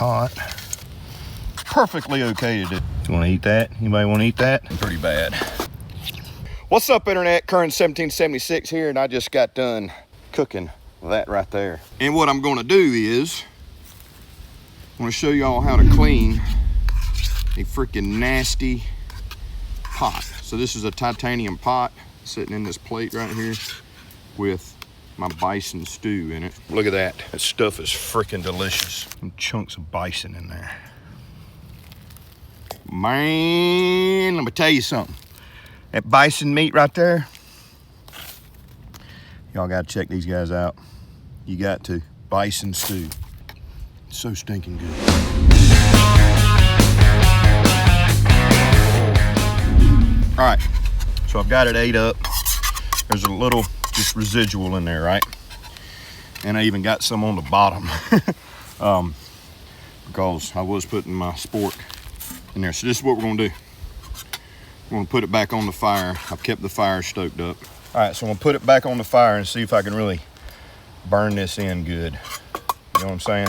Hot. Perfectly okay to do. You want to eat that? Anybody want to eat that? Pretty bad. What's up, internet? Current 1776 here, and I just got done cooking that right there. And what I'm going to do is I'm going to show y'all how to clean a freaking nasty pot. So this is a titanium pot sitting in this plate right here with my bison stew in it. Look at that. That stuff is freaking delicious. Some chunks of bison in there. Man, let me tell you something. That bison meat right there, y'all gotta check these guys out. You got to. Bison stew. It's so stinking good. All right, so I've got it ate up. There's a little just residual in there, right? And I even got some on the bottom because I was putting my spork in there. So this is what we're gonna do. We're gonna put it back on the fire. I've kept the fire stoked up. All right, so I'm gonna put it back on the fire and see if I can really burn this in good. You know what I'm saying?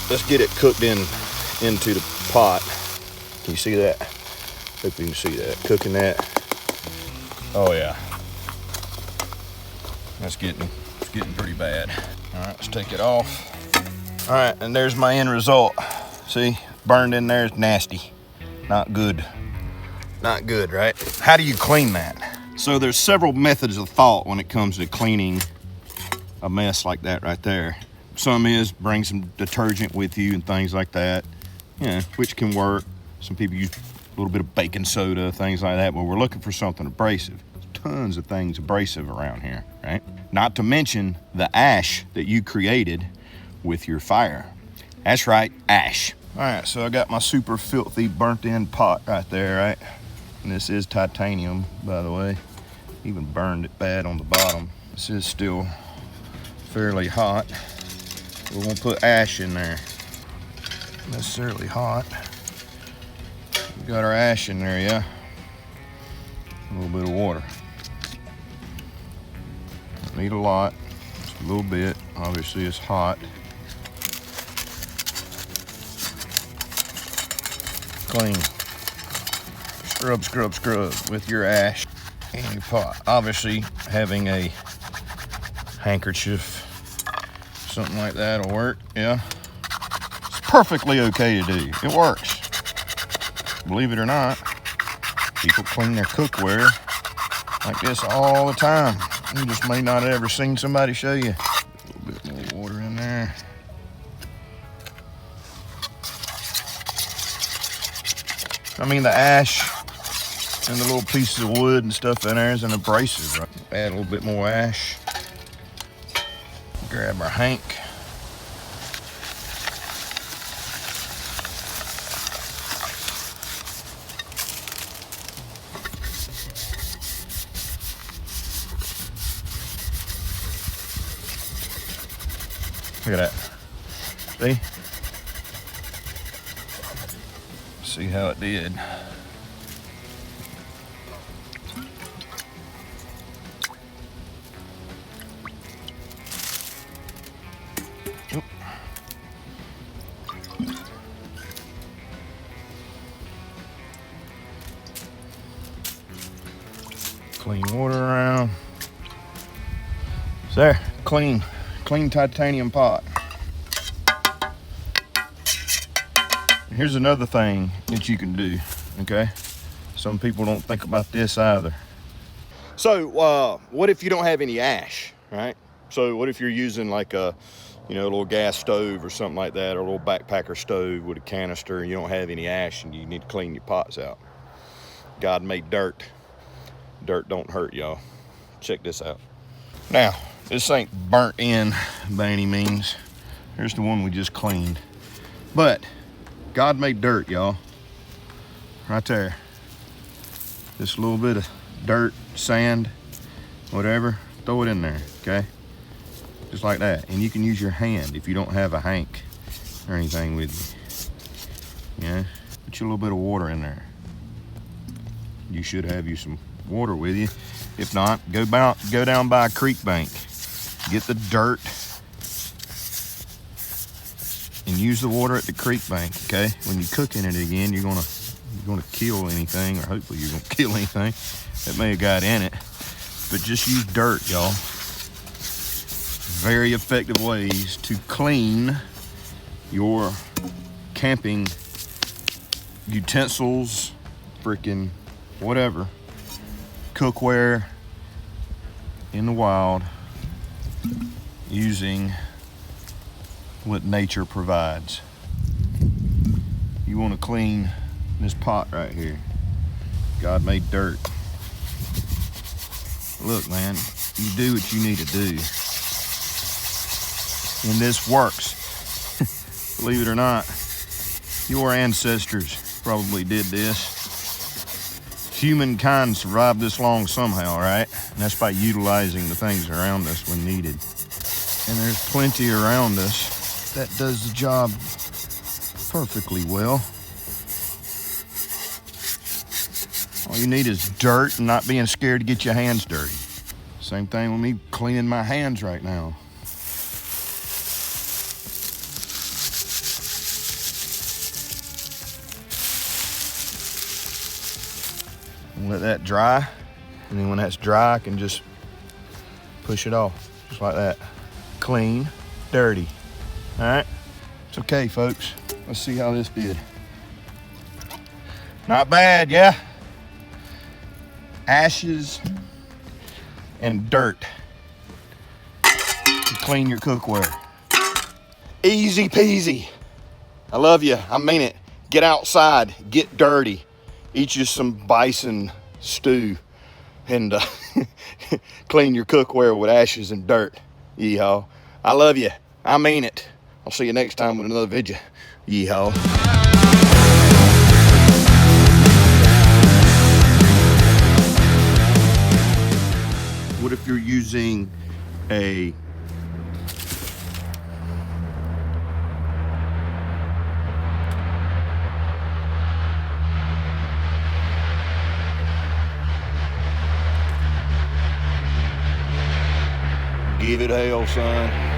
Let's get it cooked into the pot. Can you see that? Hope you can see that. Cooking that. Oh yeah. It's getting pretty bad. All right, let's take it off. All right, and there's my end result. See, burned in there is nasty. Not good. Not good, right? How do you clean that? So there's several methods of thought when it comes to cleaning a mess like that right there. Some is bring some detergent with you and things like that, yeah, which can work. Some people use a little bit of baking soda, things like that, but we're looking for something abrasive. Tons of things abrasive around here, right? Not to mention the ash that you created with your fire. That's right, ash. All right, so I got my super filthy burnt in pot right there, right? And this is titanium, by the way. Even burned it bad on the bottom. This is still fairly hot. We're gonna put ash in there. Not necessarily hot. We got our ash in there, yeah? A little bit of water. Don't need a lot, just a little bit. Obviously it's hot. Clean. Scrub, scrub, scrub with your ash and your pot. Obviously having a handkerchief, something like that will work, yeah. It's perfectly okay to do. It works. Believe it or not, people clean their cookware like this all the time. You just may not have ever seen somebody show you. A little bit more water in there. I mean, the ash and the little pieces of wood and stuff in there is an abrasive, right? Add a little bit more ash. Grab our hank. Look at that. See? See how it did. Oop. Clean water around. So there, clean titanium pot. Here's another thing that you can do, okay? Some people don't think about this either. So what if you don't have any ash, right? So what if you're using like a, a little gas stove or something like that, or a little backpacker stove with a canister, and you don't have any ash and you need to clean your pots out? God made dirt. Dirt don't hurt, y'all. Check this out. Now, this ain't burnt in by any means. Here's the one we just cleaned. But God made dirt, y'all. Right there. Just a little bit of dirt, sand, whatever. Throw it in there, okay? Just like that. And you can use your hand if you don't have a hank or anything with you. Yeah? Put you a little bit of water in there. You should have you some water with you. If not, go down by a creek bank. Get the dirt and and use the water at the creek bank, okay? When you cook in it again, you're gonna kill anything, or hopefully you're gonna kill anything that may have got in it. But just use dirt, y'all. Very effective ways to clean your camping utensils, freaking whatever, cookware in the wild, using what nature provides. You want to clean this pot right here. God made dirt. Look, man, you do what you need to do. And this works. Believe it or not, your ancestors probably did this. Humankind survived this long somehow, right? And that's by utilizing the things around us when needed. And there's plenty around us that does the job perfectly well. All you need is dirt and not being scared to get your hands dirty. Same thing with me cleaning my hands right now. Let that dry, and then when that's dry, I can just push it off, just like that. Clean, dirty. All right, it's okay, folks. Let's see how this did. Not bad, yeah? Ashes and dirt to clean your cookware. Easy peasy. I love you, I mean it. Get outside, get dirty. Eat you some bison stew and clean your cookware with ashes and dirt. Yeehaw. I love you. I mean it. I'll see you next time with another video. Yeehaw. What if you're using a give it hell, son.